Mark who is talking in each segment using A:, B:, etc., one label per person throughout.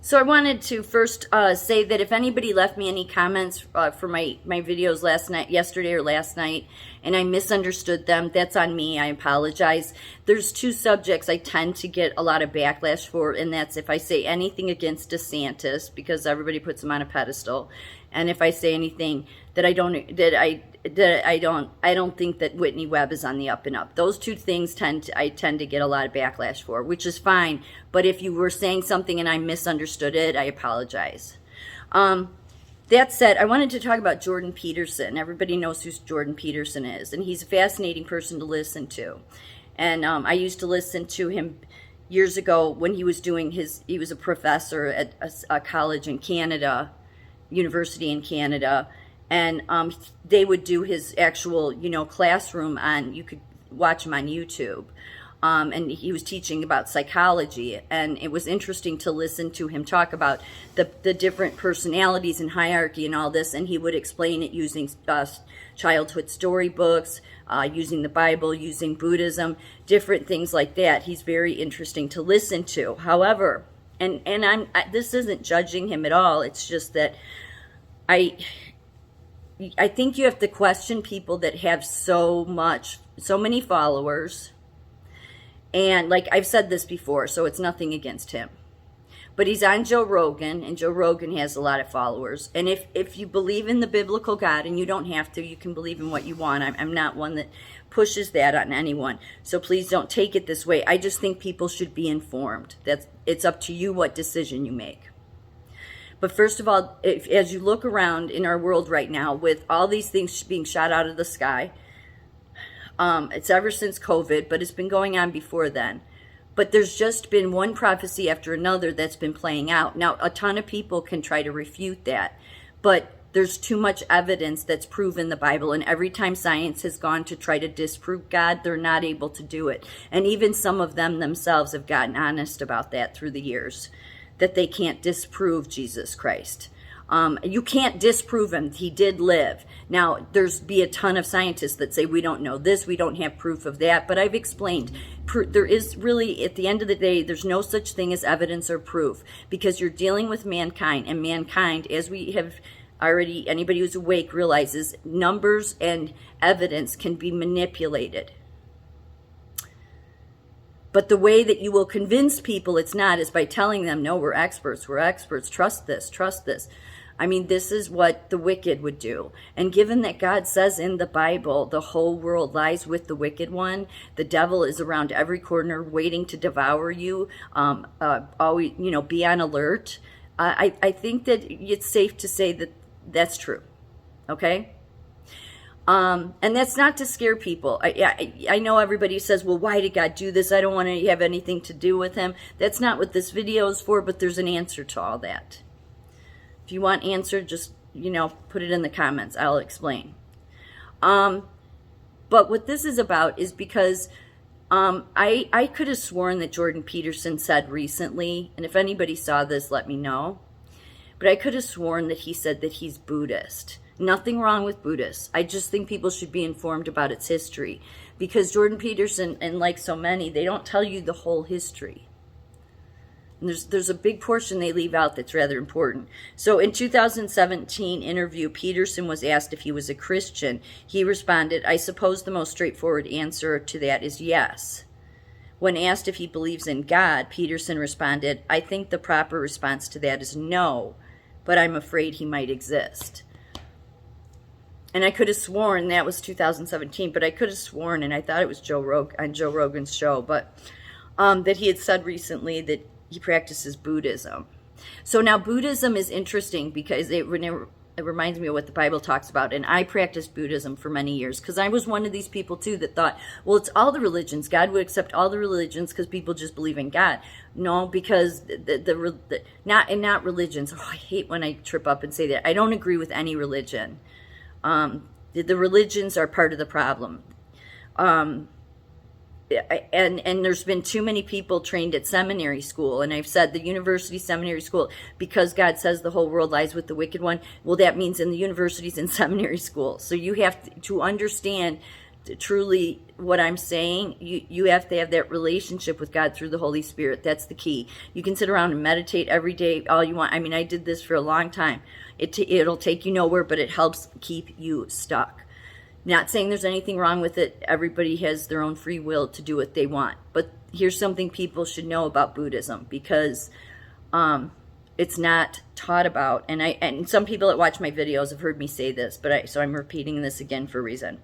A: So I wanted to first say that if anybody left me any comments for my videos yesterday or last night, and I misunderstood them, that's on me. I apologize. There's two subjects I tend to get a lot of backlash for, and that's if I say anything against DeSantis, because everybody puts him on a pedestal, and if I say anything that I don't think that Whitney Webb is on the up and up. Those two things I tend to get a lot of backlash for, which is fine. But if you were saying something and I misunderstood it, I apologize. That said, I wanted to talk about Jordan Peterson. Everybody knows who Jordan Peterson is, and he's a fascinating person to listen to. And I used to listen to him years ago when he was he was a professor at a college in Canada, university in Canada. And they would do his actual, classroom you could watch him on YouTube. And he was teaching about psychology. And it was interesting to listen to him talk about the different personalities and hierarchy and all this. And he would explain it using childhood storybooks, using the Bible, using Buddhism, different things like that. He's very interesting to listen to. However, this isn't judging him at all. It's just that I think you have to question people that have so many followers. And like I've said this before, so it's nothing against him. But he's on Joe Rogan, and Joe Rogan has a lot of followers. And if you believe in the biblical God, and you don't have to, you can believe in what you want. I'm not one that pushes that on anyone. So please don't take it this way. I just think people should be informed. It's up to you what decision you make. But first of all, as you look around in our world right now with all these things being shot out of the sky, it's ever since COVID, but it's been going on before then. But there's just been one prophecy after another that's been playing out. Now, a ton of people can try to refute that, but there's too much evidence that's proven the Bible, and every time science has gone to try to disprove God, they're not able to do it. And even some of them themselves have gotten honest about that through the years, that they can't disprove Jesus Christ. You can't disprove him. He did live. Now, there's be a ton of scientists that say we don't know this, we don't have proof of that, but I've explained there is really, at the end of the day, there's no such thing as evidence or proof, because you're dealing with mankind, and mankind, as we have already, anybody who's awake realizes, numbers and evidence can be manipulated. But the way that you will convince people it's not is by telling them, no, we're experts, trust this, trust this. I mean, this is what the wicked would do. And given that God says in the Bible, the whole world lies with the wicked one, the devil is around every corner waiting to devour you, always, be on alert. I think that it's safe to say that that's true, okay? And that's not to scare people. I know everybody says, well, why did God do this? I don't want to have anything to do with him. That's not what this video is for, but there's an answer to all that. If you want answer, just, put it in the comments. I'll explain. But what this is about is because I could have sworn that Jordan Peterson said recently, and if anybody saw this, let me know, but I could have sworn that he said that he's Buddhist. Nothing wrong with Buddhists. I just think people should be informed about its history, because Jordan Peterson, and like so many, they don't tell you the whole history. And there's a big portion they leave out that's rather important. So in 2017 interview, Peterson was asked if he was a Christian. He responded, I suppose the most straightforward answer to that is yes. When asked if he believes in God, Peterson responded, I think the proper response to that is no, but I'm afraid he might exist. And I could have sworn that was 2017, but I could have sworn, and I thought it was on Joe Rogan's show, but that he had said recently that he practices Buddhism. So now Buddhism is interesting because it reminds me of what the Bible talks about. And I practiced Buddhism for many years because I was one of these people too that thought, well, it's all the religions. God would accept all the religions because people just believe in God. No, because not religions. Oh, I hate when I trip up and say that. I don't agree with any religion. The religions are part of the problem. And there's been too many people trained at seminary school, and I've said the university seminary school, because God says the whole world lies with the wicked one, well, that means in the universities and seminary school. So you have to understand truly what I'm saying, you have to have that relationship with God through the Holy Spirit. That's the key. You can sit around and meditate every day all you want. I mean, I did this for a long time. It'll take you nowhere, but it helps keep you stuck. Not saying there's anything wrong with it. Everybody has their own free will to do what they want. But here's something people should know about Buddhism, because it's not taught about. And some people that watch my videos have heard me say this, so I'm repeating this again for a reason.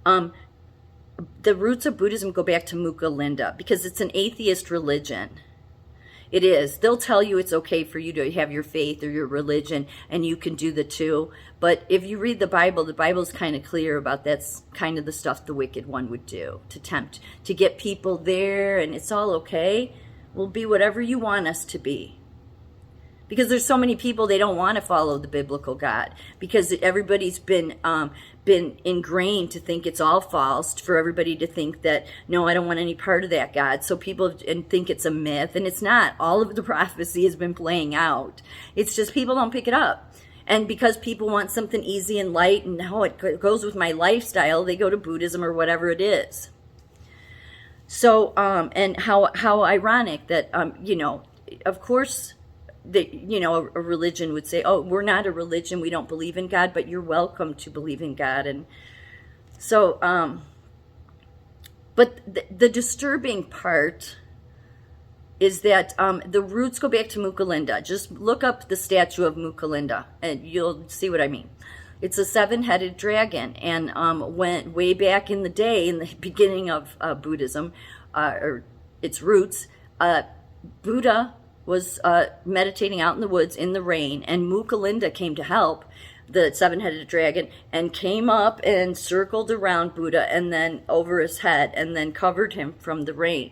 A: The roots of Buddhism go back to Mukha-Linda, because it's an atheist religion. It is. They'll tell you it's okay for you to have your faith or your religion, and you can do the two. But if you read the Bible's kind of clear about that's kind of the stuff the wicked one would do, to tempt, to get people there, and it's all okay. We'll be whatever you want us to be. Because there's so many people, they don't want to follow the biblical God, because everybody's been ingrained to think it's all false, for everybody to think that, no, I don't want any part of that God. So people think it's a myth, and it's not. All of the prophecy has been playing out. It's just people don't pick it up. And because people want something easy and light, and how it goes with my lifestyle, they go to Buddhism or whatever it is. So, and how ironic that, of course, that, a religion would say, oh, we're not a religion, we don't believe in God, but you're welcome to believe in God. And so, but the disturbing part is that the roots go back to Mukha-Linda. Just look up the statue of Mukha-Linda, and you'll see what I mean. It's a 7-headed dragon, and went way back in the day, in the beginning of Buddhism, or its roots, Buddha was meditating out in the woods in the rain, and Mukha-Linda came to help, the 7-headed dragon, and came up and circled around Buddha and then over his head and then covered him from the rain.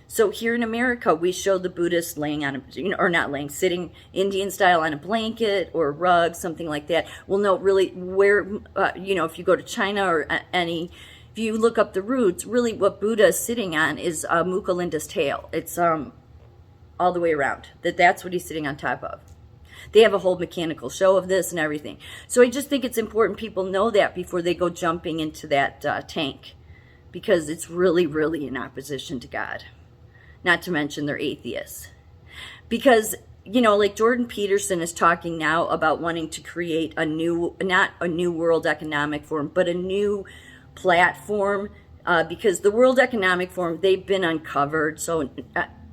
A: So here in America, we show the Buddhist laying on or not laying, sitting Indian style on a blanket or a rug, something like that. Well, no, really, where, if you go to China or if you look up the roots, really what Buddha is sitting on is Mukha-Linda's tail. It's all the way around. That's what he's sitting on top of. They have a whole mechanical show of this and everything. So I just think it's important people know that before they go jumping into that tank, because it's really, really in opposition to God. Not to mention they're atheists. Because, like Jordan Peterson is talking now about wanting to create not a new World Economic Forum, but a new platform, because the World Economic Forum, they've been uncovered. So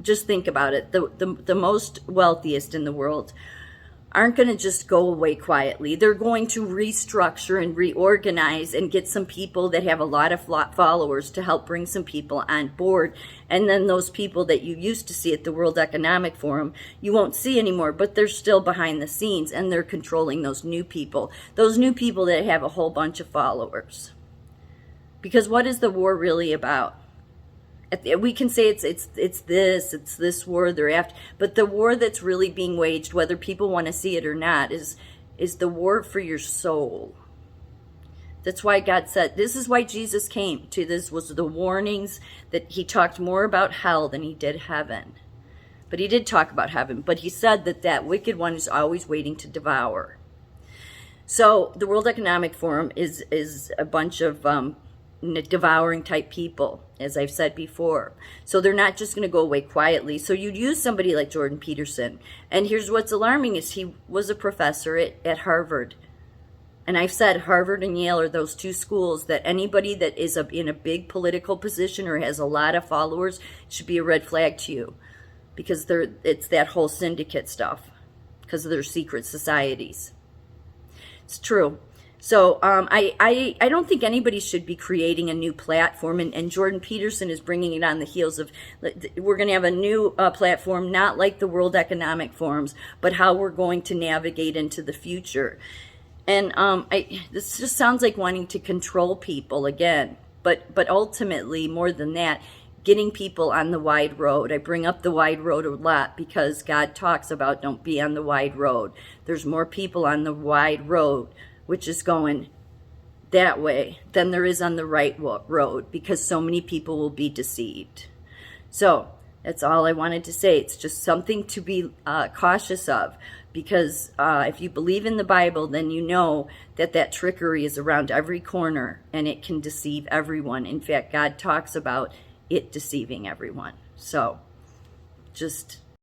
A: just think about it. The most wealthiest in the world aren't going to just go away quietly. They're going to restructure and reorganize and get some people that have a lot of followers to help bring some people on board. And then those people that you used to see at the World Economic Forum, you won't see anymore, but they're still behind the scenes, and they're controlling those new people that have a whole bunch of followers. Because what is the war really about? We can say it's this war they're after, but the war that's really being waged, whether people want to see it or not, is the war for your soul. That's why God said, this is why Jesus came to this, was the warnings that he talked more about hell than he did heaven. But he did talk about heaven, but he said that wicked one is always waiting to devour. So the World Economic Forum is a bunch of devouring type people, as I've said before. So they're not just going to go away quietly. So you'd use somebody like Jordan Peterson. And here's what's alarming is he was a professor at Harvard. And I've said Harvard and Yale are those two schools that anybody that is in a big political position or has a lot of followers should be a red flag to you. Because it's that whole syndicate stuff. Because of their secret societies. It's true. So I don't think anybody should be creating a new platform, and Jordan Peterson is bringing it on the heels of, we're going to have a new platform, not like the World Economic Forums, but how we're going to navigate into the future. And this just sounds like wanting to control people again, but ultimately, more than that, getting people on the wide road. I bring up the wide road a lot because God talks about don't be on the wide road. There's more people on the wide road, which is going that way, than there is on the right road, because so many people will be deceived. So that's all I wanted to say. It's just something to be cautious of. Because if you believe in the Bible, then you know that that trickery is around every corner and it can deceive everyone. In fact, God talks about it deceiving everyone. So just